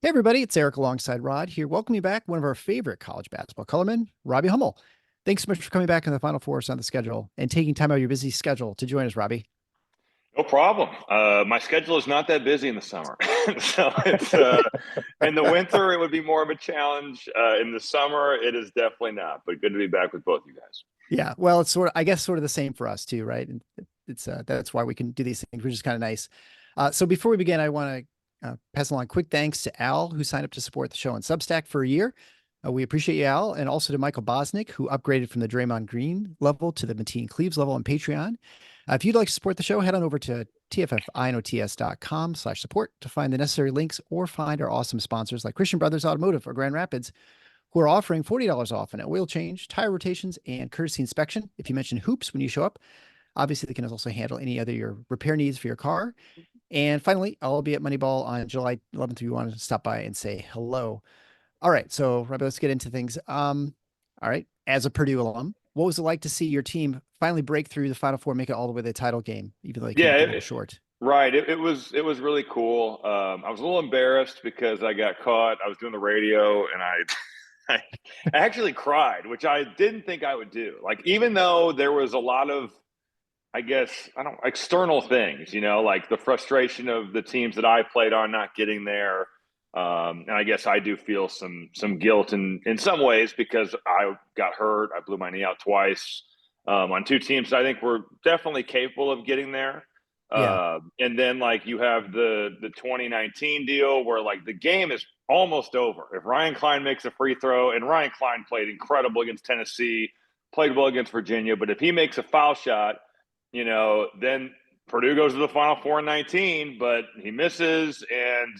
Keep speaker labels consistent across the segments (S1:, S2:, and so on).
S1: Hey everybody, it's Eric alongside Rod here. Welcome you back, one of our favorite college basketball colormen, Robbie Hummel. Thanks so much for coming back in the Final Four on the schedule and taking time out of your busy schedule to join us, Robbie.
S2: No problem. My schedule is not that busy in the summer, so it's in the winter it would be more of a challenge. In the summer, it is definitely not. But good to be back with both you guys.
S1: Yeah, well, it's I guess, sort of the same for us too, right? And it's that's why we can do these things, which is kind of nice. So before we begin, I want to pass along quick thanks to Al, who signed up to support the show on Substack for a year. We appreciate you, Al, and also to Michael Bosnick, who upgraded from the Draymond Green level to the Mateen Cleaves level on Patreon. If you'd like to support the show, head on over to tffinots.com/support to find the necessary links or find our awesome sponsors like Christian Brothers Automotive or Grand Rapids, who are offering $40 off on an oil change, tire rotations, and courtesy inspection if you mention hoops when you show up. Obviously, they can also handle any other your repair needs for your car. And finally, I'll be at Moneyball on July 11th if you want to stop by and say hello. All right, so Robbie, let's get into things. All right, as a Purdue alum, what was it like to see your team finally break through the Final Four, make it all the way to the title game, even though they came
S2: Yeah,
S1: up a little short?
S2: right. It was really cool. I was a little embarrassed because I got caught. I was doing the radio, and I actually cried, which I didn't think I would do. Like, even though there was a lot of, I guess, I don't external things, like the frustration of the teams that I played on not getting there. And I guess I do feel some guilt in some ways because I got hurt. I blew my knee out twice on two teams I think were definitely capable of getting there.
S1: Yeah,
S2: And then, like, you have the 2019 deal where, like, the game is almost over. If Ryan Klein makes a free throw, and Ryan Klein played incredible against Tennessee, played well against Virginia, but if he makes a foul shot, then Purdue goes to the Final Four in 19, but he misses, and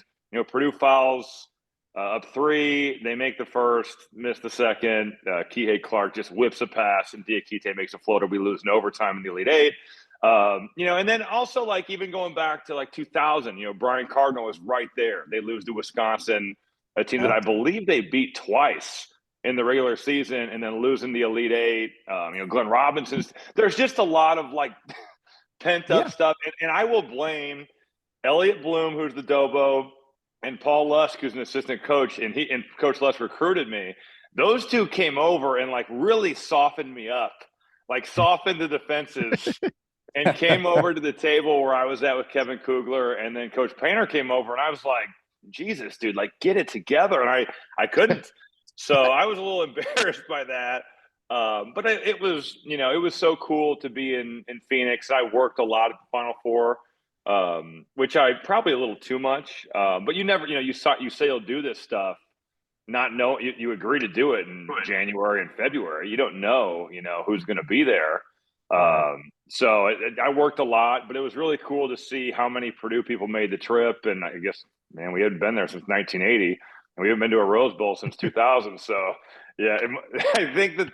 S2: Purdue fouls up three. They make the first, miss the second. Kihei Clark just whips a pass, and Diakite makes a floater. We lose in overtime in the Elite Eight. And then also, like, even going back to like 2000, Brian Cardinal was right there. They lose to Wisconsin, a team that
S1: yeah,
S2: I believe they beat twice in the regular season, and then losing the Elite Eight. Glenn Robinson's. There's just a lot of, like, pent up
S1: yeah.
S2: stuff, and I will blame Elliot Bloom, who's the Dobo, and Paul Lusk, who's an assistant coach, and Coach Lusk recruited me. Those two came over and, like, really softened me up, like softened the defenses, and came over to the table where I was at with Kevin Kugler, and then Coach Painter came over, and I was like, Jesus, dude, like, get it together, and I couldn't. So I was a little embarrassed by that. But it was so cool to be in Phoenix. I worked a lot at the Final Four, which I probably a little too much. But you never, you say you'll do this stuff, not know you agree to do it in January and February. You don't know, who's going to be there.
S1: Right.
S2: So I worked a lot, but it was really cool to see how many Purdue people made the trip. And I guess, man, we hadn't been there since 1980, and we haven't been to a Rose Bowl since 2000. So yeah, I think that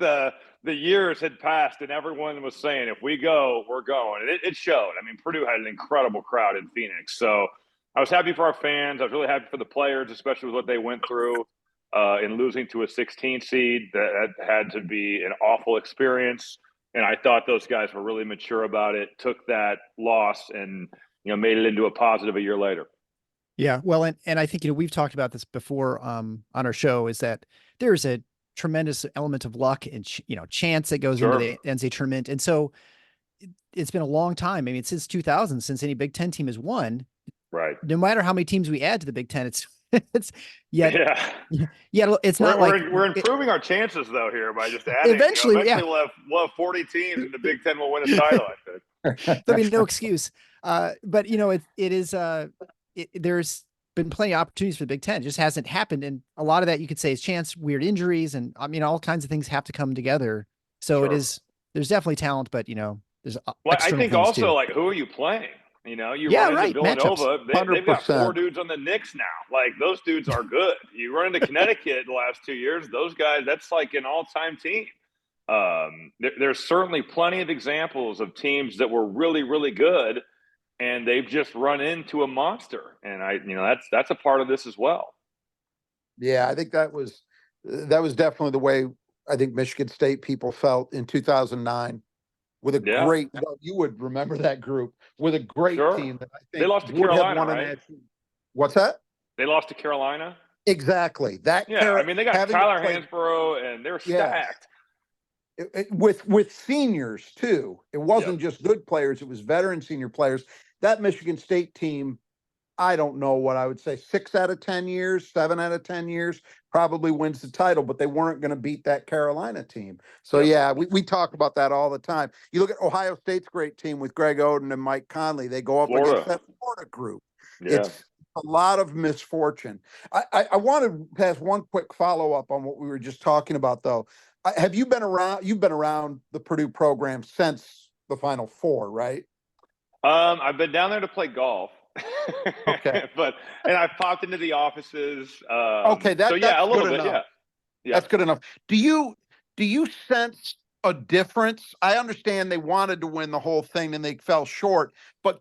S2: the years had passed, and everyone was saying, if we go, we're going. And it showed. I mean, Purdue had an incredible crowd in Phoenix. So I was happy for our fans. I was really happy for the players, especially with what they went through in losing to a 16 seed. That had to be an awful experience. And I thought those guys were really mature about it, took that loss, and made it into a positive a year later.
S1: Yeah. Well, and I think, we've talked about this before on our show, is that there's a tremendous element of luck and, chance that goes into
S2: Sure.
S1: the NCAA tournament. And so it's been a long time. I mean, since 2000, since any Big Ten team has won,
S2: Right.
S1: no matter how many teams we add to the Big Ten, it's yet,
S2: Yeah.
S1: yet it's not like
S2: We're improving our chances though here by just adding.
S1: eventually, yeah.
S2: Eventually we'll have 40 teams, and the Big Ten will win a title, I think.
S1: There'll be no excuse. But there's been plenty of opportunities for the Big Ten. It just hasn't happened. And a lot of that you could say is chance, weird injuries, and I mean, all kinds of things have to come together. So
S2: Sure.
S1: there's definitely talent, but there's
S2: Well, I
S1: external
S2: think
S1: things
S2: also,
S1: too.
S2: like, who are you playing? You
S1: Yeah,
S2: run into
S1: right. Matchups.
S2: Villanova, they've got four
S3: 100%.
S2: dudes on the Knicks now. Like, those dudes are good. You run into Connecticut the last 2 years, those guys, that's like an all-time team. There's certainly plenty of examples of teams that were really, really good, and they've just run into a monster. And that's a part of this as well.
S3: Yeah, I think that was definitely the way I think Michigan State people felt in 2009 with a
S2: Yeah,
S3: great, well, you would remember that group with a great
S2: sure.
S3: team that I
S2: They
S3: think
S2: lost to
S3: would have
S2: Carolina,
S3: won a
S2: right?
S3: national. What's that?
S2: They lost to Carolina.
S3: Exactly. That
S2: Yeah, I mean, they got Tyler
S3: play,
S2: Hansborough, and they're stacked.
S3: With seniors too. It wasn't just good players; it was veteran senior players. That Michigan State team, I don't know what I would say, 6 out of 10 years, 7 out of 10 years, probably wins the title, but they weren't going to beat that Carolina team. So we talk about that all the time. You look at Ohio State's great team with Greg Oden and Mike Conley. They go up against that Florida group.
S2: Yeah.
S3: It's a lot of misfortune. I wanted to pass one quick follow-up on what we were just talking about, though. Have you been around? You've been around the Purdue program since the Final Four, right?
S2: I've been down there to play golf.
S3: Okay.
S2: And I've popped into the offices.
S3: Okay,
S2: that's a little bit.
S3: Enough.
S2: Yeah.
S3: That's good enough. Do you sense a difference? I understand they wanted to win the whole thing and they fell short, but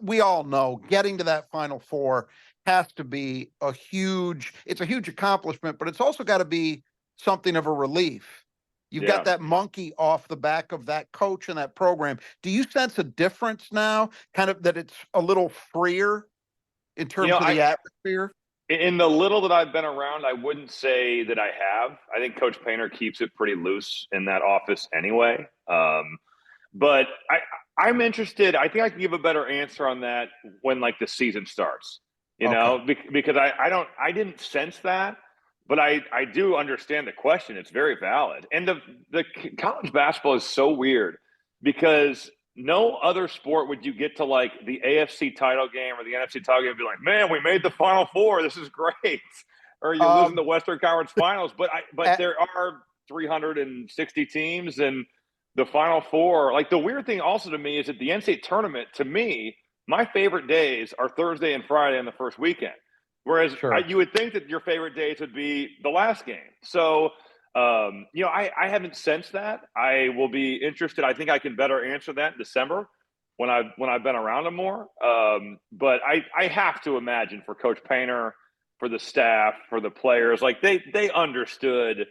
S3: we all know getting to that Final Four has to be it's a huge accomplishment, but it's also got to be something of a relief. You've got that monkey off the back of that coach and that program. Do you sense a difference now, kind of that it's a little freer in terms of the atmosphere?
S2: In the little that I've been around, I wouldn't say that I have. I think Coach Painter keeps it pretty loose in that office anyway. But I'm interested. I think I can give a better answer on that when the season starts, because I didn't sense that. But I do understand the question. It's very valid. And the college basketball is so weird because no other sport would you get to the AFC title game or the NFC title game and be like, man, we made the Final Four. This is great. Or you lose in the Western Conference Finals. But there are 360 teams and the Final Four. The weird thing also to me is that the NCAA tournament, to me, my favorite days are Thursday and Friday on the first weekend. Whereas you would think that your favorite days would be the last game. So, I haven't sensed that. I will be interested. I think I can better answer that in December when I've been around them more. But I have to imagine for Coach Painter, for the staff, for the players, they understood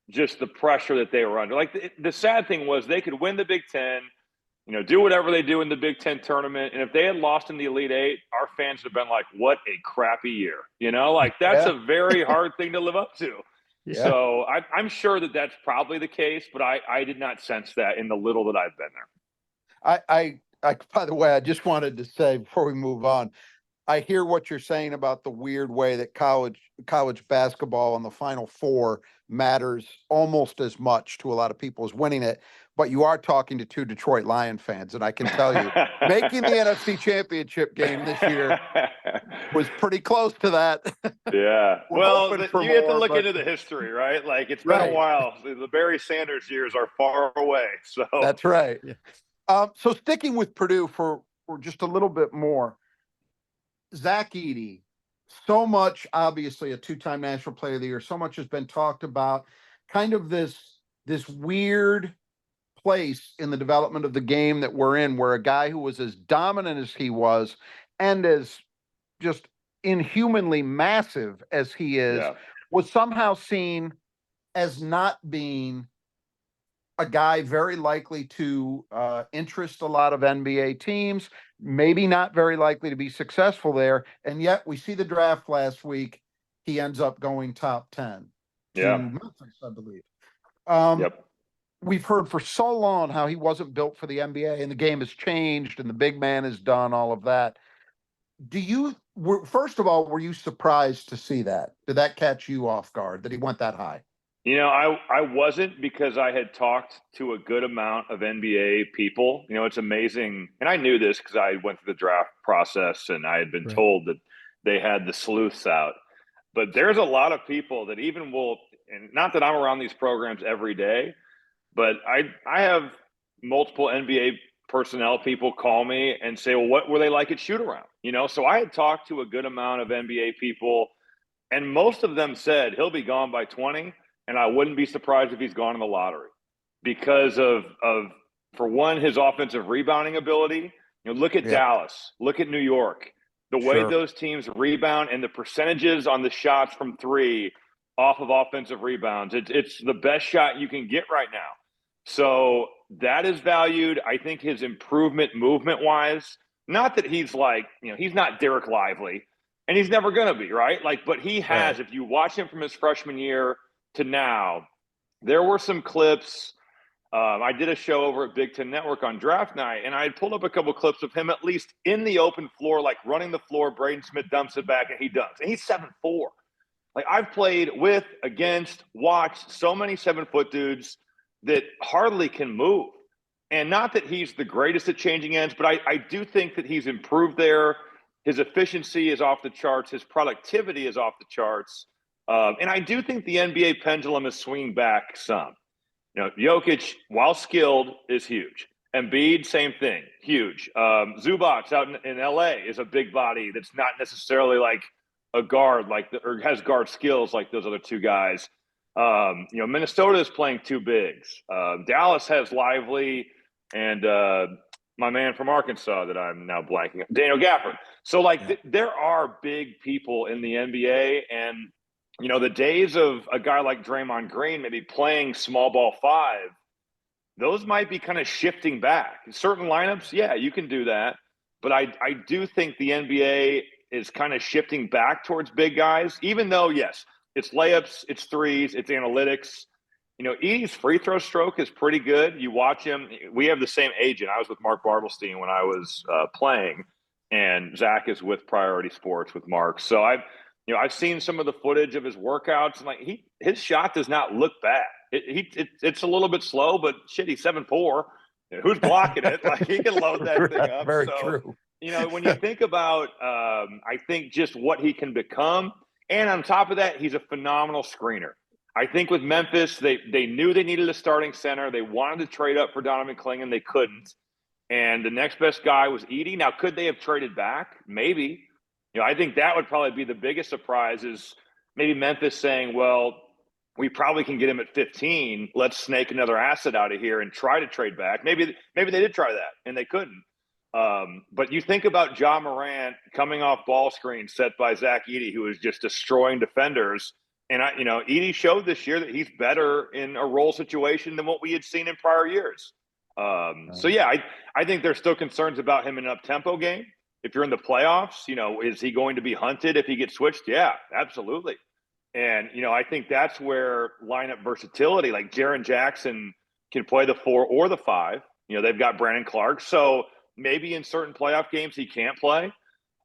S2: just the pressure that they were under. The sad thing was they could win the Big Ten, do whatever they do in the Big Ten tournament. And if they had lost in the Elite Eight, our fans would have been like, what a crappy year. That's a very hard thing to live up to. Yeah. So I'm sure that that's probably the case, but I did not sense that in the little that I've been there.
S3: I by the way, I just wanted to say before we move on, I hear what you're saying about the weird way that college basketball and the Final Four matters almost as much to a lot of people as winning it. But you are talking to 2 Detroit Lion fans, and I can tell you, making the NFC Championship game this year was pretty close to that.
S2: Yeah. Well, you have to look into the history, right? It's been a while. The Barry Sanders years are far away. So
S3: that's right. Yeah. So sticking with Purdue for just a little bit more, Zach Edey, so much, obviously a 2-time National Player of the Year, so much has been talked about, kind of this weird place in the development of the game that we're in, where a guy who was as dominant as he was and as just inhumanly massive as he is was somehow seen as not being a guy very likely to interest a lot of NBA teams, maybe not very likely to be successful there. And yet we see the draft last week. He ends up going top 10 to Memphis, I believe. We've heard for so long how he wasn't built for the NBA and the game has changed and the big man has done all of that. First of all, were you surprised to see that? Did that catch you off guard that he went that high?
S2: I wasn't, because I had talked to a good amount of NBA people. It's amazing. And I knew this because I went through the draft process and I had been told that they had the sleuths out. But there's a lot of people that even will, and not that I'm around these programs every day, but I have multiple NBA personnel people call me and say, well, what were they like at shoot around? So I had talked to a good amount of NBA people, and most of them said he'll be gone by 20. And I wouldn't be surprised if he's gone in the lottery because of for one, his offensive rebounding ability. Look at Dallas, look at New York, the way those teams rebound and the percentages on the shots from 3 off of offensive rebounds. It's the best shot you can get right now. So that is valued. I think his improvement movement wise, not that he's he's not Derek Lively, and he's never going to be, right? Like, but he has,
S3: Right.
S2: if you watch him from his freshman year to now, there were some clips. I did a show over at Big Ten Network on draft night, and I had pulled up a couple clips of him at least in the open floor, like running the floor. Braden Smith dumps it back, and he dunks. And he's 7'4". Like, I've played with, against, watched so many 7-foot dudes that hardly can move. And not that he's the greatest at changing ends, but I do think that he's improved there. His efficiency is off the charts. His productivity is off the charts. And I do think the NBA pendulum is swinging back some. You know, Jokic, while skilled, is huge. Embiid, same thing, huge. Zubac out in LA is a big body that's not necessarily like a guard, or has guard skills like those other two guys. You know, Minnesota is playing two bigs. Dallas has Lively and my man from Arkansas that I'm now blanking on, Daniel Gafford. So, like, there are big people in the NBA, and you know, the days of a guy like Draymond Green maybe playing small ball 5, those might be kind of shifting back. In certain lineups, yeah, you can do that. But I do think the NBA is kind of shifting back towards big guys, even though, yes, it's layups, it's threes, it's analytics. You know, Edey's free throw stroke is pretty good. You watch him. We have the same agent. I was with Mark Bartelstein when I was playing, and Zach is with Priority Sports with Mark. So I've seen some of the footage of his workouts, and like his shot does not look bad. It's a little bit slow, but shit, he's 7'4". Who's blocking it? Like, he can load that thing up.
S3: Very true.
S2: You know, when you think about, I think just what he can become, and on top of that, he's a phenomenal screener. I think with Memphis, they knew they needed a starting center. They wanted to trade up for Donovan Clingan. They couldn't. And the next best guy was Edey. Now, could they have traded back? Maybe. You know, I think that would probably be the biggest surprise, is maybe Memphis saying, well, we probably can get him at 15. Let's snake another asset out of here and try to trade back. Maybe they did try that, and they couldn't. But you think about Ja Morant coming off ball screen set by Zach Edey, who is just destroying defenders. And Edey showed this year that he's better in a role situation than what we had seen in prior years. So yeah, I think there's still concerns about him in an up-tempo game. If you're in the playoffs, you know, is he going to be hunted if he gets switched? Yeah, absolutely. And, you know, I think that's where lineup versatility, like Jaren Jackson can play the 4 or the 5. You know, they've got Brandon Clark. So maybe in certain playoff games he can't play.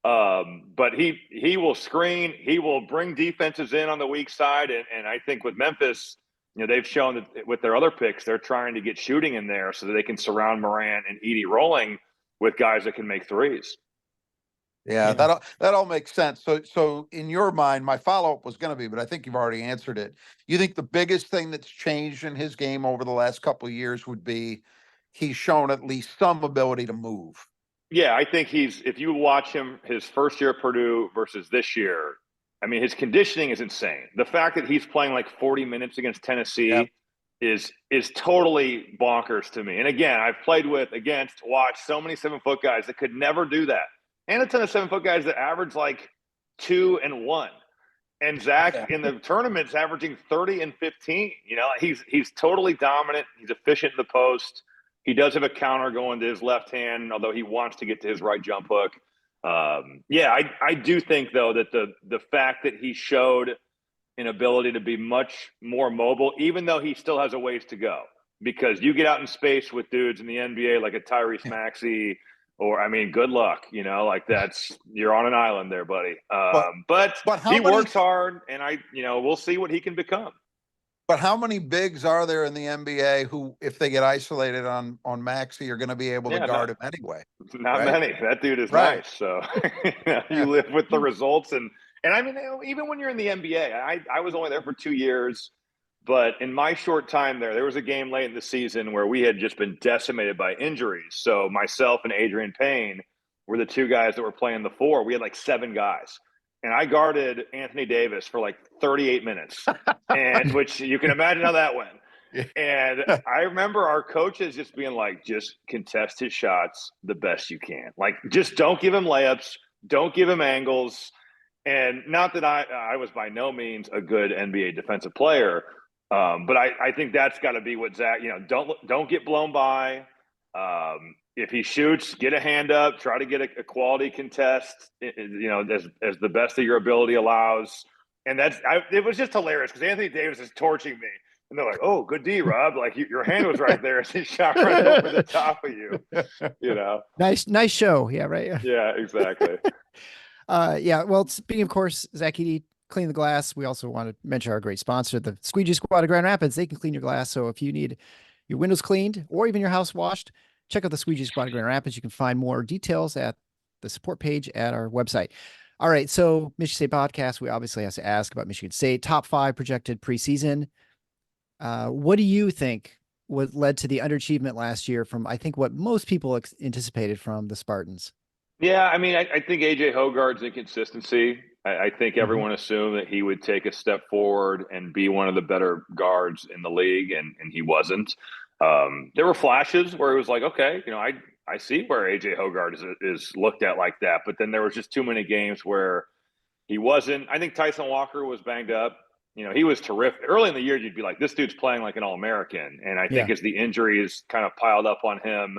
S2: But he will screen. He will bring defenses in on the weak side. And I think with Memphis, you know, they've shown that with their other picks, they're trying to get shooting in there so that they can surround Morant and Edey rolling with guys that can make threes.
S3: Yeah, that all makes sense. So in your mind, my follow-up was going to be, but I think you've already answered it. You think the biggest thing that's changed in his game over the last couple of years would be he's shown at least some ability to move?
S2: Yeah, I think if you watch him his first year at Purdue versus this year, I mean, his conditioning is insane. The fact that he's playing like 40 minutes against Tennessee is totally bonkers to me. And again, I've played watched so many 7-foot guys that could never do that. And a ton of 7-foot guys that average like 2 and 1. And Zach in the tournament's averaging 30 and 15. You know, he's totally dominant. He's efficient in the post. He does have a counter going to his left hand, although he wants to get to his right jump hook. I do think, though, that the fact that he showed an ability to be much more mobile, even though he still has a ways to go, because you get out in space with dudes in the NBA like a Tyrese Maxey, or, I mean, good luck, you know, like you're on an island there, buddy. But he works hard, and we'll see what he can become.
S3: But how many bigs are there in the NBA who, if they get isolated on Maxey, are going to be able to guard him anyway?
S2: Not many. That dude is nice. So you live with the results. And I mean, even when you're in the NBA, I was only there for 2 years. But in my short time there was a game late in the season where we had just been decimated by injuries. So myself and Adrian Payne were the 2 guys that were playing the 4. We had like 7 guys. And I guarded Anthony Davis for like 38 minutes, and which you can imagine how that went. And I remember our coaches just being like, just contest his shots the best you can. Like, just don't give him layups. Don't give him angles. And not that I was by no means a good NBA defensive player, but I think that's got to be what Zach, don't get blown by. if he shoots, get a hand up, try to get a quality contest, as the best of your ability allows. And it was just hilarious because Anthony Davis is torching me. And they're like, oh, good D, Rob. Like, your hand was right there as he shot right over the top of you,
S1: Nice show. Yeah, right.
S2: Yeah, exactly.
S1: Yeah, well, speaking of course, Zach Edey, Clean the Glass. We also want to mention our great sponsor, the Squeegee Squad of Grand Rapids. They can clean your glass. So if you need your windows cleaned or even your house washed, check out the Squeegee Squad of Grand Rapids. You can find more details at the support page at our website. All right, so Michigan State podcast, we obviously have to ask about Michigan State. Top 5 projected preseason. What do you think what led to the underachievement last year from, I think, what most people anticipated from the Spartans?
S2: Yeah, I mean, I think AJ Hoggard's inconsistency. I think everyone assumed that he would take a step forward and be one of the better guards in the league, and he wasn't. There were flashes where it was like, okay, I see where AJ Hoggard is looked at like that, but then there was just too many games where he wasn't. I think Tyson Walker was banged up. He was terrific. Early in the year, you'd be like, this dude's playing like an All-American. And I think as the injuries kind of piled up on him,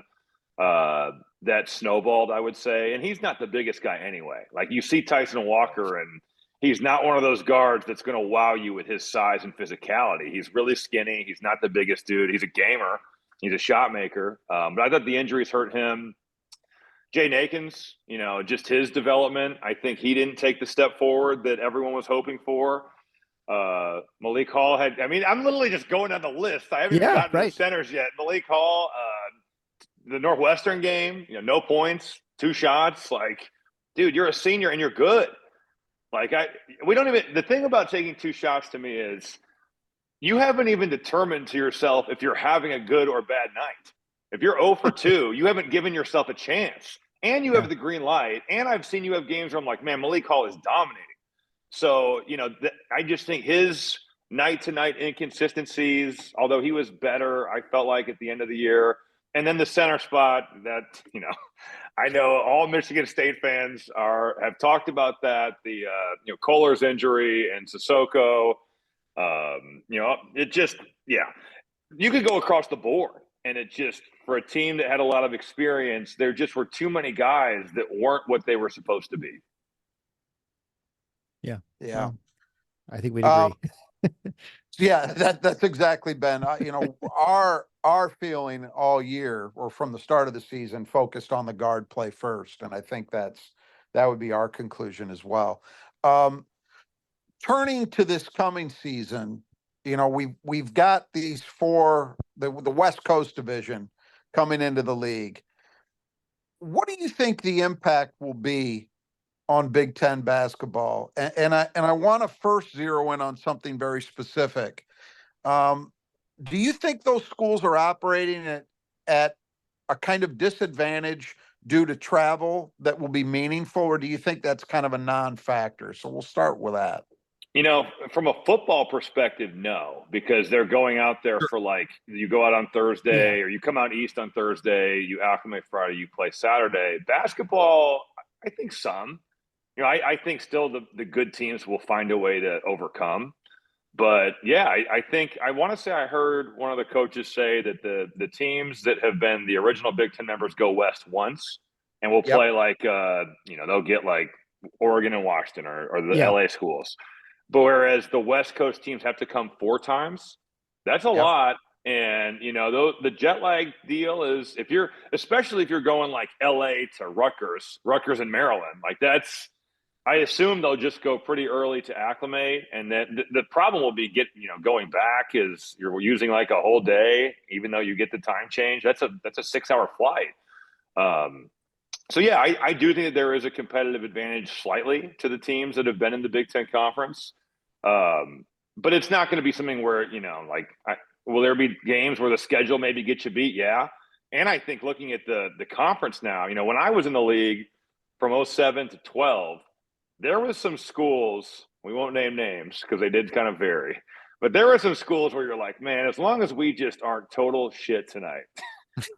S2: that snowballed, I would say. And he's not the biggest guy anyway. Like, you see Tyson Walker, and he's not one of those guards that's going to wow you with his size and physicality. He's really skinny. He's not the biggest dude. He's a gamer. He's a shot maker. But I thought the injuries hurt him. Jay Nakins, just his development, I think he didn't take the step forward that everyone was hoping for. Malik Hall I'm literally just going down the list. I haven't even gotten to the centers yet. Malik Hall, the Northwestern game, no points, 2 shots. Like, dude, you're a senior and you're good. Like, the thing about taking 2 shots to me is you haven't even determined to yourself if you're having a good or bad night. If you're 0 for 2, you haven't given yourself a chance, and you have the green light. And I've seen you have games where I'm like, man, Malik Hall is dominating. So, I just think his night-to-night inconsistencies, although he was better, I felt like at the end of the year. And then the center spot that, I know all Michigan State fans have talked about that, the, Kohler's injury and Sissoko. It just, you could go across the board. And it just, for a team that had a lot of experience, there just were too many guys that weren't what they were supposed to be.
S1: Yeah.
S3: Yeah.
S1: I think we'd agree.
S3: Yeah, that's exactly, Ben. Our feeling all year, or from the start of the season, focused on the guard play first. And I think that would be our conclusion as well. Turning to this coming season, we've got these 4, the West Coast division coming into the league. What do you think the impact will be on Big Ten basketball? And I want to first zero in on something very specific. Do you think those schools are operating at a kind of disadvantage due to travel that will be meaningful, or do you think that's kind of a non-factor? So we'll start with that.
S2: From a football perspective, no, because they're going out there for, like, you go out on Thursday or you come out east on Thursday, you acclimate Friday, you play Saturday. Basketball, I think some. I think still the good teams will find a way to overcome. But, I think I want to say I heard one of the coaches say that the teams that have been the original Big Ten members go west once and will play like, they'll get like Oregon and Washington or the LA schools. But whereas the West Coast teams have to come 4 times, that's a lot. And, the jet lag deal is especially if you're going like LA to Rutgers in Maryland, like I assume they'll just go pretty early to acclimate. And then the problem will be going back is you're using like a whole day, even though you get the time change. That's a 6-hour flight. So, I do think that there is a competitive advantage slightly to the teams that have been in the Big Ten Conference. But it's not going to be something where, will there be games where the schedule maybe gets you beat? Yeah. And I think looking at the conference now, when I was in the league from 07 to 12, there was some schools, we won't name names because they did kind of vary, but there were some schools where you're like, man, as long as we just aren't total shit tonight,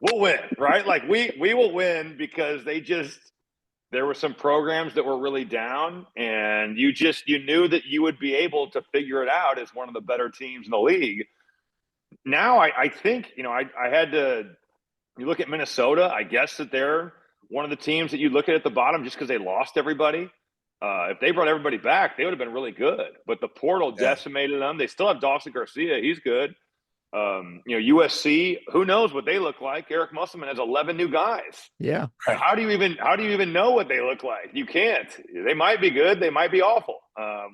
S2: we'll win, right? Like we will win because there were some programs that were really down, and you knew that you would be able to figure it out as one of the better teams in the league. Now I think, I had to You look at Minnesota, I guess that they're one of the teams that you look at the bottom just because they lost everybody. If they brought everybody back, they would have been really good. But the portal decimated them. They still have Dawson Garcia. He's good. USC, who knows what they look like? Eric Musselman has 11 new guys.
S1: Yeah.
S2: How do you even know what they look like? You can't. They might be good. They might be awful.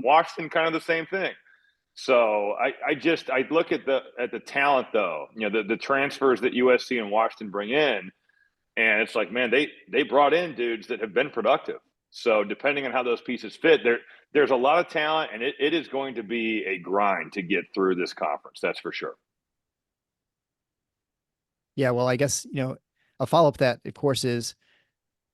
S2: Washington, kind of the same thing. So I look at the talent though, the transfers that USC and Washington bring in, and it's like, man, they brought in dudes that have been productive. So depending on how those pieces fit, there's a lot of talent, and it is going to be a grind to get through this conference. That's for sure.
S1: Yeah. Well, I guess, a follow-up that, of course, is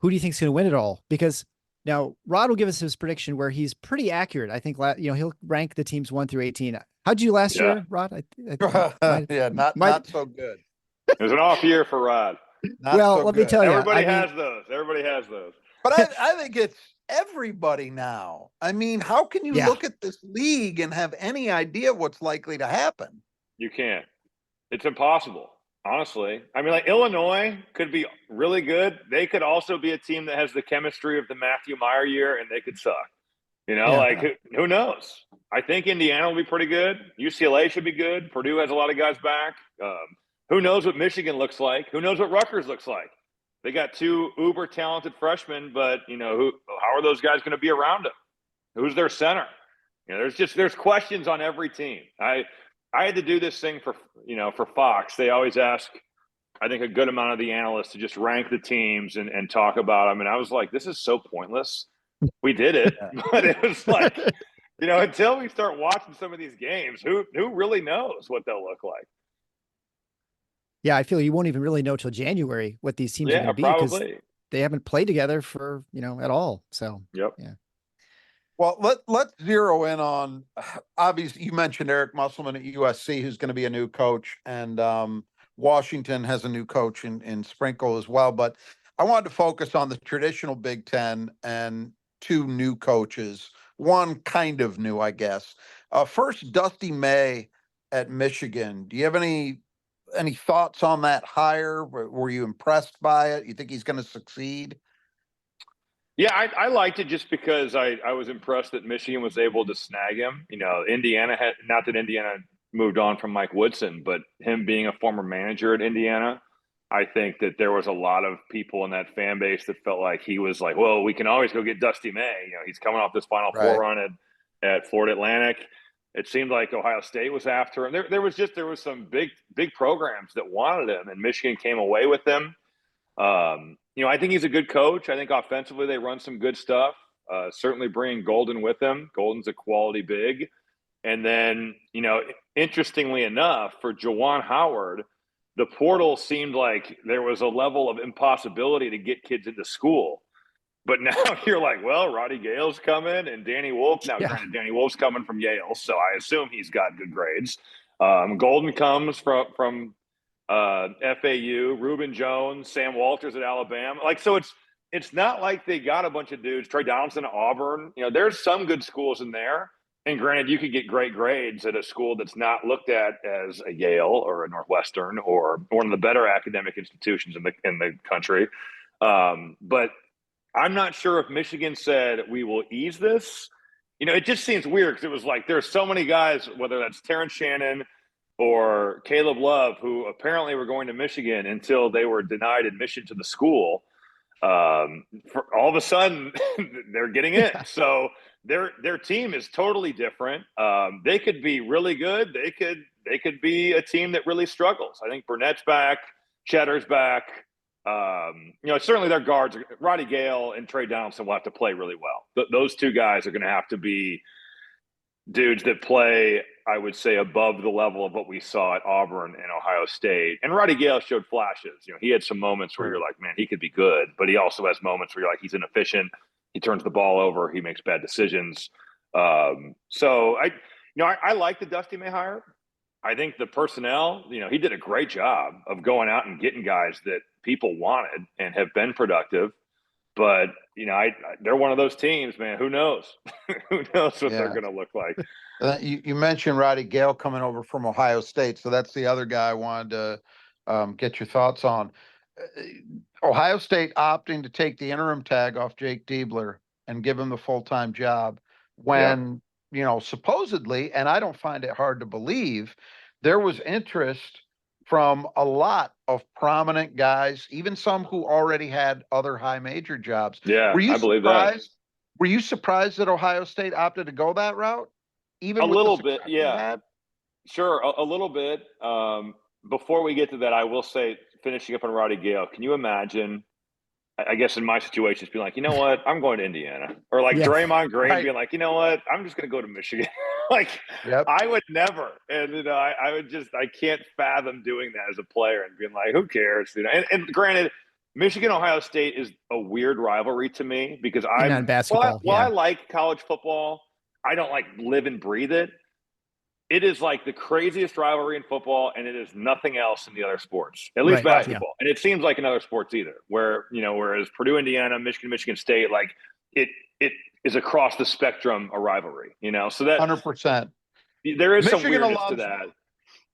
S1: who do you think is going to win it all? Because now Rod will give us his prediction where he's pretty accurate. I think, he'll rank the teams 1 through 18. How'd you last year, Rod?
S3: Not so good.
S2: It was an off year for Rod.
S1: Let me tell you.
S2: Everybody has those.
S3: But I think it's everybody now. I mean, how can you look at this league and have any idea what's likely to happen?
S2: You can't. It's impossible, honestly. I mean, like Illinois could be really good. They could also be a team that has the chemistry of the Matthew Meyer year, and they could suck. Who knows? I think Indiana will be pretty good. UCLA should be good. Purdue has a lot of guys back. Who knows what Michigan looks like? Who knows what Rutgers looks like? They got 2 uber talented freshmen, but how are those guys going to be around them? Who's their center? There's questions on every team. I had to do this thing for Fox. They always ask, I think, a good amount of the analysts to just rank the teams and talk about them. And I was like, this is so pointless. We did it, but it was like, until we start watching some of these games, who really knows what they'll look like?
S1: Yeah, I feel you won't even really know till January what these teams are going to be because they haven't played together for, at all. So,
S2: yeah.
S3: Well, let's zero in on, obviously you mentioned Eric Musselman at USC, who's going to be a new coach, and Washington has a new coach in Sprinkle as well. But I wanted to focus on the traditional Big Ten and 2 new coaches, one kind of new, I guess. First, Dusty May at Michigan. Do you have any thoughts on that hire? Were you impressed by it? You think he's going to succeed?
S2: Yeah, I liked it just because I was impressed that Michigan was able to snag him. Indiana had, not that Indiana moved on from Mike Woodson, but him being a former manager at Indiana, I think that there was a lot of people in that fan base that felt like he was like, well, we can always go get Dusty May. He's coming off this Final Four run at Florida Atlantic. It seemed like Ohio State was after him. There was some big programs that wanted him, and Michigan came away with them. I think he's a good coach. I think offensively they run some good stuff. Certainly bringing Golden with him. Golden's a quality big. And then, interestingly enough, for Juwan Howard, the portal seemed like there was a level of impossibility to get kids into school. But now you're like, well, Roddy Gale's coming and Danny Wolf. Now, granted, Danny Wolf's coming from Yale, so I assume he's got good grades. Golden comes from FAU, Reuben Jones, Sam Walters at Alabama. So it's not like they got a bunch of dudes. Trey Donaldson at Auburn. There's some good schools in there. And granted, you could get great grades at a school that's not looked at as a Yale or a Northwestern or one of the better academic institutions in the country. But I'm not sure if Michigan said we will ease this. It just seems weird because it was like there's so many guys, whether that's Terrence Shannon or Caleb Love, who apparently were going to Michigan until they were denied admission to the school. For all of a sudden, they're getting in. So their team is totally different. They could be really good. They could be a team that really struggles. I think Burnett's back, Cheddar's back. Certainly their guards, Roddy Gale and Trey Donaldson, will have to play really well. Those 2 guys are going to have to be dudes that play, I would say, above the level of what we saw at Auburn and Ohio State. And Roddy Gale showed flashes. He had some moments where you're like, man, he could be good, but he also has moments where you're like, he's inefficient. He turns the ball over. He makes bad decisions. So I like the Dusty May hire. I think the personnel, he did a great job of going out and getting guys that people wanted and have been productive. But, they're one of those teams, man. Who knows? Who knows what they're going to look like?
S3: You mentioned Roddy Gale coming over from Ohio State. So that's the other guy I wanted to get your thoughts on. Ohio State opting to take the interim tag off Jake Diebler and give him the full-time job when, you know, supposedly, and I don't find it hard to believe, there was interest from a lot of prominent guys, even some who already had other high major jobs.
S2: Yeah,
S3: Were you
S2: I believe that.
S3: surprised? Were you surprised that Ohio State opted to go that route? Even
S2: A
S3: with the
S2: little bit,
S3: success they
S2: yeah.
S3: had?
S2: Sure, a little bit. Before we get to that, I will say, finishing up on Roddy Gale, can you imagine, I guess in my situation, just being like, you know what, I'm going to Indiana. Or like
S1: Yeah.
S2: Draymond Green
S3: Right.
S2: being like, you know what, I'm just going to go to Michigan. Like,
S3: Yep.
S2: I would never. And, you know, I would just, I can't fathom doing that as a player and being like, who cares? You know, and granted, Michigan Ohio State is a weird rivalry to me because
S1: And on basketball,
S2: while
S1: yeah.
S2: I like college football, I don't like live and breathe it. It is like the craziest rivalry in football, and it is nothing else in the other sports, at least
S1: Right, yeah.
S2: basketball. And it seems like in other sports either, where, you know, whereas Purdue, Indiana, Michigan State, like it is across the spectrum a rivalry, you know. So that
S3: 100%.
S2: there is some
S3: Michigan
S2: weirdness to
S3: alums-
S2: that.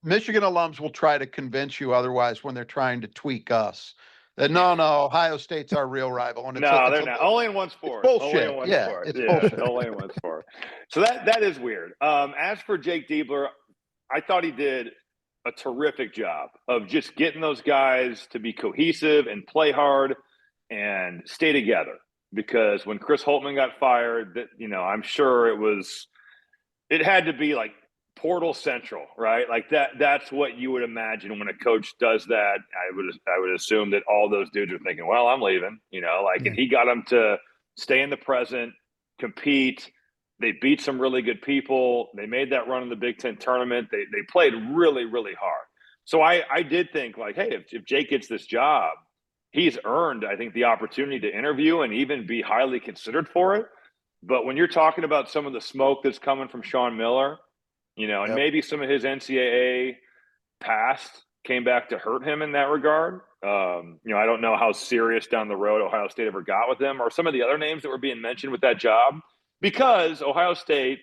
S3: Michigan alums will try to convince you otherwise when they're trying to tweak us. That no, Ohio State's our real rival. And
S2: No, they're not. Only in one sport.
S3: bullshit.
S2: Only in one
S3: Yeah,
S2: sport.
S3: it's
S2: Yeah,
S3: bullshit.
S2: only in one sport. So that is weird. As for Jake Diebler, I thought he did a terrific job of just getting those guys to be cohesive and play hard and stay together. Because when Chris Holtmann got fired, that, you know, I'm sure it had to be like portal central, right? Like that's what you would imagine when a coach does that. I would assume that all those dudes are thinking, well, I'm leaving, you know, like,
S1: Yeah.
S2: And he got them to stay in the present, compete. They beat some really good people. They made that run in the Big Ten tournament. They played really, really hard. So I did think like, hey, if Jake gets this job, he's earned, I think, the opportunity to interview and even be highly considered for it. But when you're talking about some of the smoke that's coming from Sean Miller, you know, and
S3: Yep.
S2: maybe some of his NCAA past came back to hurt him in that regard. You know, I don't know how serious down the road Ohio State ever got with him or some of the other names that were being mentioned with that job, because Ohio State,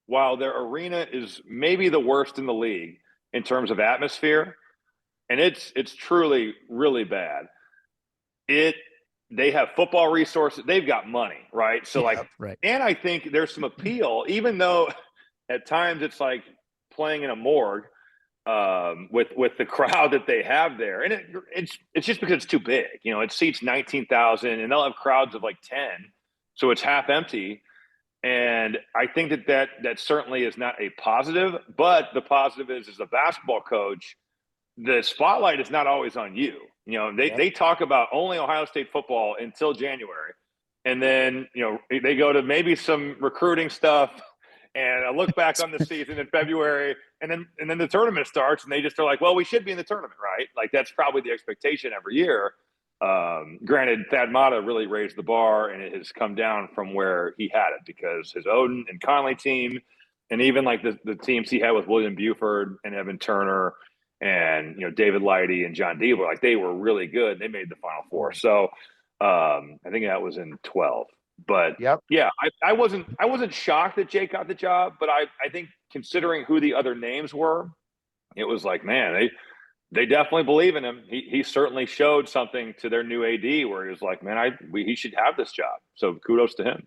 S2: while their arena is maybe the worst in the league in terms of atmosphere, and it's truly really bad, they have football resources. They've got money, right? So
S1: Yeah, right.
S2: and I think there's some appeal, even though at times it's like playing in a morgue with the crowd that they have there. And it's just because it's too big. You know, it seats 19,000 and they'll have crowds of like 10. So it's half empty. And I think that certainly is not a positive, but the positive is as a basketball coach, the spotlight is not always on you. You know, they talk about only Ohio State football until January. And then, you know, they go to maybe some recruiting stuff and I look back on the season in February and then the tournament starts and they just are like, well, we should be in the tournament, right? Like that's probably the expectation every year. Granted, Thad Matta really raised the bar and it has come down from where he had it because his Odin and Conley team and even like the teams he had with William Buford and Evan Turner and, you know, David Lighty and John Diebler, like they were really good. They made the Final Four. So I think that was in 12. But yeah, I wasn't shocked that Jake got the job, but I think considering who the other names were, it was like, man, they definitely believe in him. He certainly showed something to their new AD where he was like, man, he should have this job. So kudos to him.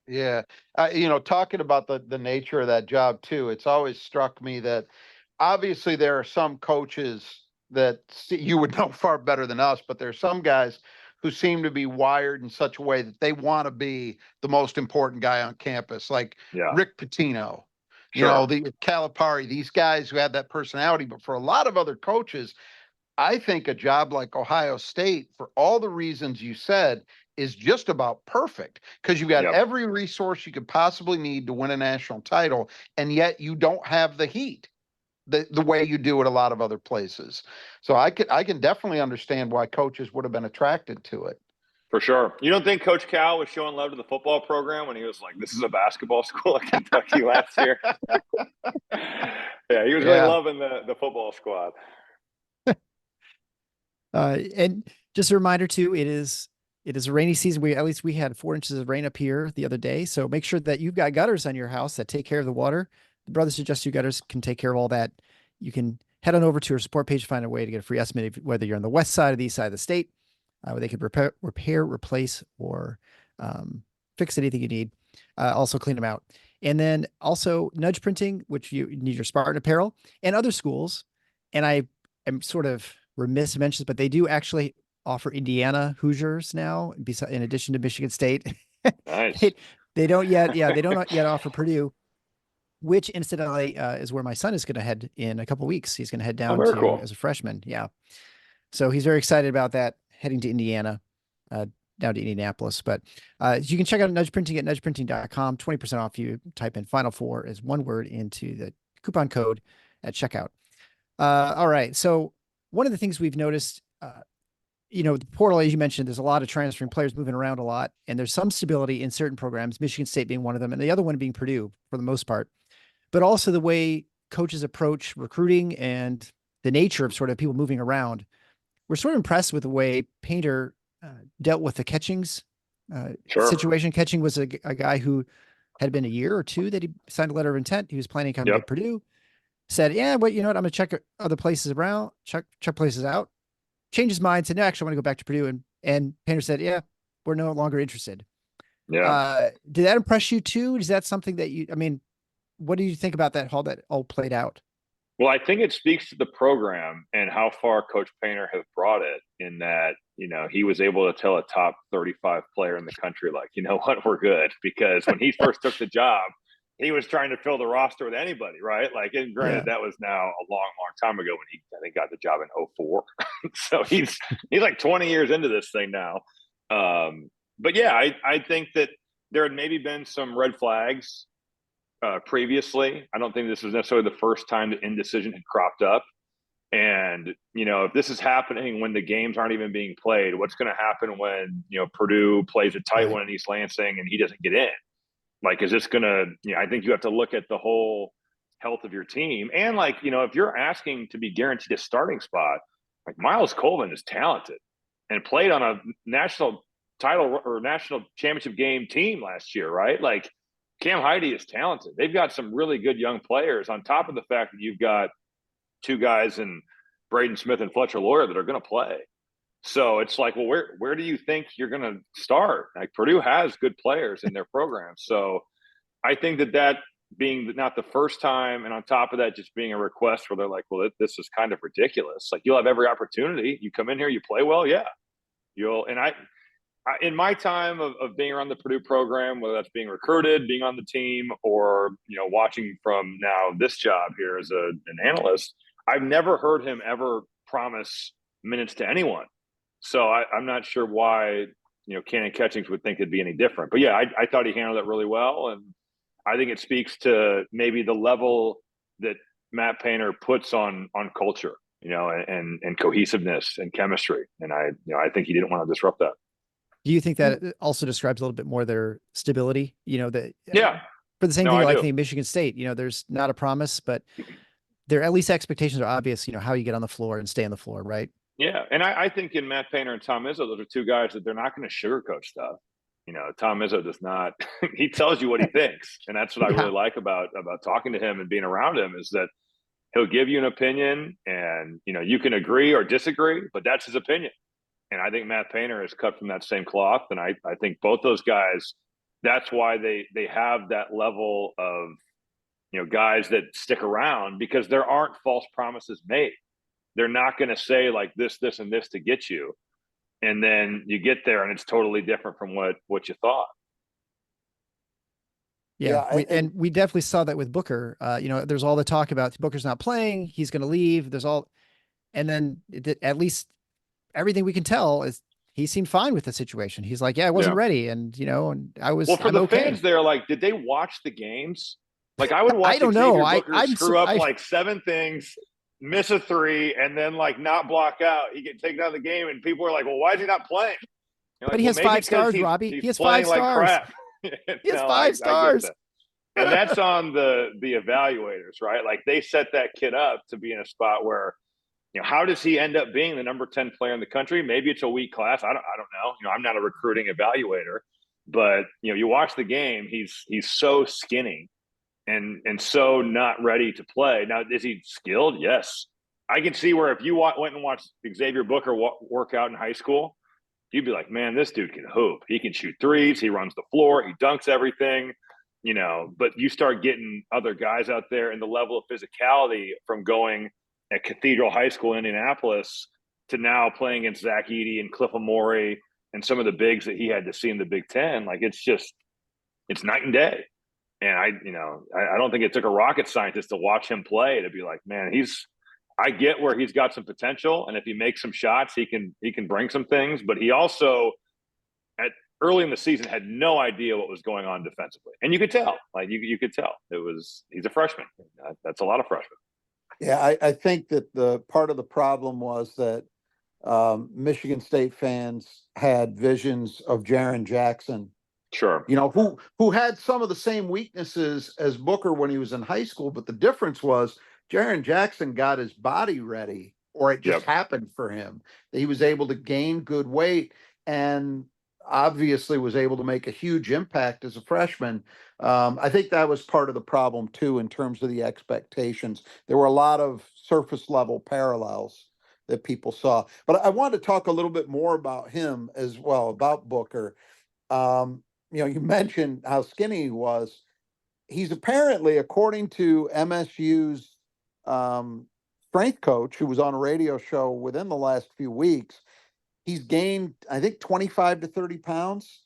S3: Yeah. You know, talking about the nature of that job too, it's always struck me that obviously there are some coaches that you would know far better than us, but there's some guys who seem to be wired in such a way that they want to be the most important guy on campus, like Rick Pitino, you know, the Calipari, these guys who have that personality. But for a lot of other coaches, I think a job like Ohio State, for all the reasons you said, is just about perfect because you got every resource you could possibly need to win a national title, and yet you don't have the heat the way you do at a lot of other places. So I can definitely understand why coaches would have been attracted to it.
S2: For sure. You don't think Coach Cal was showing love to the football program when he was like, this is a basketball school at Kentucky last year? Yeah, he was really loving the football squad.
S1: And just a reminder too, it is a rainy season. At least we had 4 inches of rain up here the other day. So make sure that you've got gutters on your house that take care of the water. The Brothers Suggest You gutters can take care of all that. You can head on over to our support page to find a way to get a free estimate whether you're on the west side or the east side of the state, where they could repair, replace, or fix anything you need. Also clean them out. And then also Nudge Printing, which you need your Spartan apparel, and other schools. And I am sort of remiss mentions, but they do actually offer Indiana Hoosiers now, in addition to Michigan State.
S2: Nice.
S1: they don't yet. Yeah, they don't yet offer Purdue, which incidentally is where my son is going to head in a couple of weeks. He's going to head down
S2: very
S1: to
S2: cool.
S1: as a freshman. Yeah. So he's very excited about that, heading to Indiana, down to Indianapolis. But you can check out Nudge Printing at nudgeprinting.com. 20% off. You type in Final Four as one word into the coupon code at checkout. All right. So one of the things we've noticed, the portal, as you mentioned, there's a lot of transferring players moving around a lot, and there's some stability in certain programs, Michigan State being one of them, and the other one being Purdue for the most part. But also the way coaches approach recruiting and the nature of sort of people moving around. We're sort of impressed with the way Painter dealt with the Catchings situation. Catching was a guy who had been a year or two that he signed a letter of intent. He was planning to come to Purdue. Said, yeah, but you know what? I'm going to check other places around, check places out. Changed his mind, said, no, actually, I want to go back to Purdue. And Painter said, yeah, we're no longer interested.
S2: Yeah.
S1: Did that impress you too? Is that something that what do you think about that, how that all played out?
S2: Well, I think it speaks to the program and how far Coach Painter has brought it, in that, he was able to tell a top 35 player in the country, like, you know what, we're good. Because when he first took the job, he was trying to fill the roster with anybody, right? Like, and granted, that was now a long, long time ago when he, I think, got the job in 2004. So he's like 20 years into this thing now. But yeah, I think that there had maybe been some red flags previously. I don't think this was necessarily the first time the indecision had cropped up. And, if this is happening when the games aren't even being played, what's going to happen when, Purdue plays a tight one in East Lansing and he doesn't get in? Like, is this going to, I think you have to look at the whole health of your team. And like, if you're asking to be guaranteed a starting spot, like Miles Colvin is talented and played on a national title or national championship game team last year, right? Like, Cam Heide is talented. They've got some really good young players on top of the fact that you've got two guys in Braden Smith and Fletcher Lawyer that are going to play. So it's like, well, where do you think you're going to start? Like, Purdue has good players in their program. So I think that being not the first time, and on top of that, just being a request where they're like, well, this is kind of ridiculous. Like, you'll have every opportunity. You come in here, you play well. Yeah. I in my time of being around the Purdue program, whether that's being recruited, being on the team, or, watching from now this job here as an analyst, I've never heard him ever promise minutes to anyone. So I'm not sure why, Cannon Catchings would think it'd be any different. But yeah, I thought he handled it really well. And I think it speaks to maybe the level that Matt Painter puts on culture, and cohesiveness and chemistry. And I think he didn't want to disrupt that.
S1: Do you think that it also describes a little bit more their stability? For the same thing, like in Michigan State, there's not a promise, but there at least expectations are obvious, how you get on the floor and stay on the floor, right?
S2: Yeah. And I think in Matt Painter and Tom Izzo, those are two guys that they're not going to sugarcoat stuff. Tom Izzo does not, he tells you what he thinks. And that's what I really like about talking to him and being around him, is that he'll give you an opinion and, you can agree or disagree, but that's his opinion. And I think Matt Painter is cut from that same cloth. And I think both those guys, that's why they have that level of, guys that stick around, because there aren't false promises made. They're not going to say like this, and this to get you. And then you get there and it's totally different from what you thought.
S1: Yeah. We definitely saw that with Booker. There's all the talk about Booker's not playing. He's going to leave. And then at least everything we can tell is he seemed fine with the situation. He's like, yeah, I wasn't ready. And, and I was,
S2: well, for the fans there, like, did they watch the games? Like, I would watch.
S1: I don't know.
S2: Booker screw up like 7 things, miss a 3, and then like not block out. He get taken out of the game, and people are like, "Well, why is he not playing?"
S1: But he has 5 stars, Robbie. He has 5 stars. He has 5 stars.
S2: And that's on the evaluators, right? Like, they set that kid up to be in a spot where, how does he end up being the number 10 player in the country? Maybe it's a weak class. I don't know. I'm not a recruiting evaluator, but you watch the game. He's so skinny and so not ready to play. Now, is he skilled? Yes. I can see where if you went and watched Xavier Booker work out in high school, you'd be like, man, this dude can hoop. He can shoot threes. He runs the floor. He dunks everything, but you start getting other guys out there, and the level of physicality from going at Cathedral High School in Indianapolis to now playing against Zach Edey and Cliff Amore and some of the bigs that he had to see in the Big Ten. Like, it's night and day. And I don't think it took a rocket scientist to watch him play to be like, man, I get where he's got some potential. And if he makes some shots, he can bring some things, but he also early in the season had no idea what was going on defensively. And you could tell, you could tell he's a freshman. That's a lot of freshmen.
S3: Yeah. I think that the part of the problem was that Michigan State fans had visions of Jaren Jackson.
S2: Sure.
S3: Who had some of the same weaknesses as Booker when he was in high school, but the difference was Jaren Jackson got his body ready, or it just happened for him. He was able to gain good weight and obviously was able to make a huge impact as a freshman. I think that was part of the problem too, in terms of the expectations. There were a lot of surface level parallels that people saw, but I wanted to talk a little bit more about him as well, about Booker. You mentioned how skinny he was. He's apparently, according to MSU's strength coach, who was on a radio show within the last few weeks, he's gained, I think, 25 to 30 pounds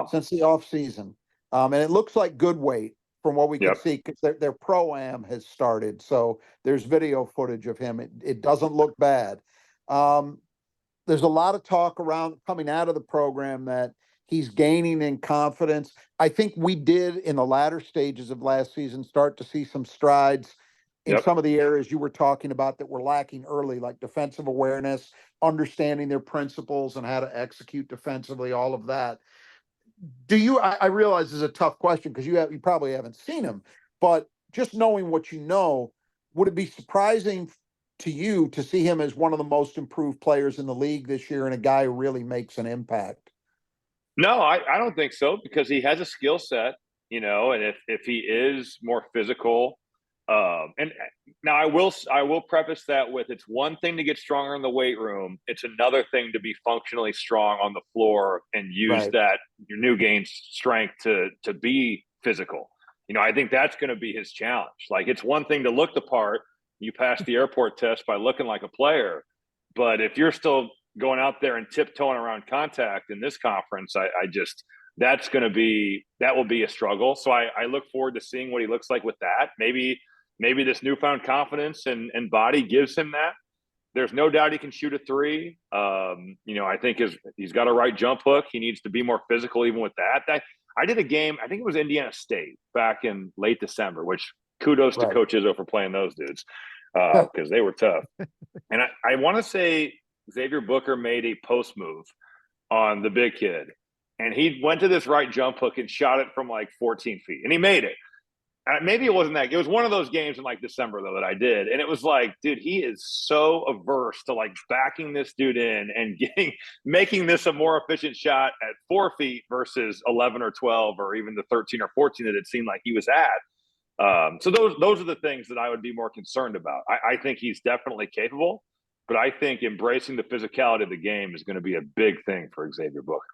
S3: since the offseason. And it looks like good weight from what we can see, because their pro-am has started. So there's video footage of him. It doesn't look bad. There's a lot of talk around coming out of the program that he's gaining in confidence. I think we did, in the latter stages of last season, start to see some strides in some of the areas you were talking about that were lacking early, like defensive awareness, understanding their principles and how to execute defensively, all of that. I realize this is a tough question because you probably haven't seen him, but just knowing what you know, would it be surprising to you to see him as one of the most improved players in the league this year and a guy who really makes an impact?
S2: No, I don't think so, because he has a skill set, and if he is more physical, and now I will preface that with, it's one thing to get stronger in the weight room. It's another thing to be functionally strong on the floor and use that your new gained strength to be physical. I think that's going to be his challenge. Like, it's one thing to look the part. You pass the airport test by looking like a player, but if you're still going out there and tiptoeing around contact in this conference, that will be a struggle. So I look forward to seeing what he looks like with that. Maybe this newfound confidence and body gives him that. There's no doubt he can shoot a three. I think he's got a right jump hook. He needs to be more physical even with that. I did a game, I think it was Indiana State back in late December, which kudos to Coach Izzo for playing those dudes because they were tough. And I want to say Xavier Booker made a post move on the big kid, and he went to this right jump hook and shot it from like 14 feet, and he made it. Maybe it wasn't that. It was one of those games in like December though that I did, and it was like, dude, he is so averse to like backing this dude in and making this a more efficient shot at 4 feet versus 11 or 12 or even the 13 or 14 that it seemed like he was at. So those are the things that I would be more concerned about. I think he's definitely capable, but I think embracing the physicality of the game is going to be a big thing for Xavier Booker.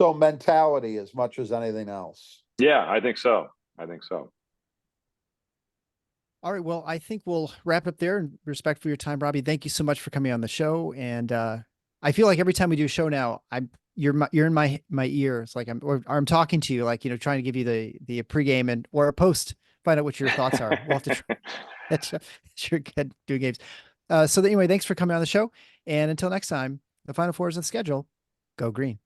S3: So mentality as much as anything else.
S2: Yeah, I think so.
S1: All right. Well, I think we'll wrap up there. In respect for your time, Robbie, thank you so much for coming on the show. And I feel like every time we do a show now, you're in my ear. It's like I'm talking to you, like, trying to give you the pregame or a post, find out what your thoughts are. We'll have to try. That's sure good doing games. So anyway, thanks for coming on the show. And until next time, the Final Four is on schedule. Go Green.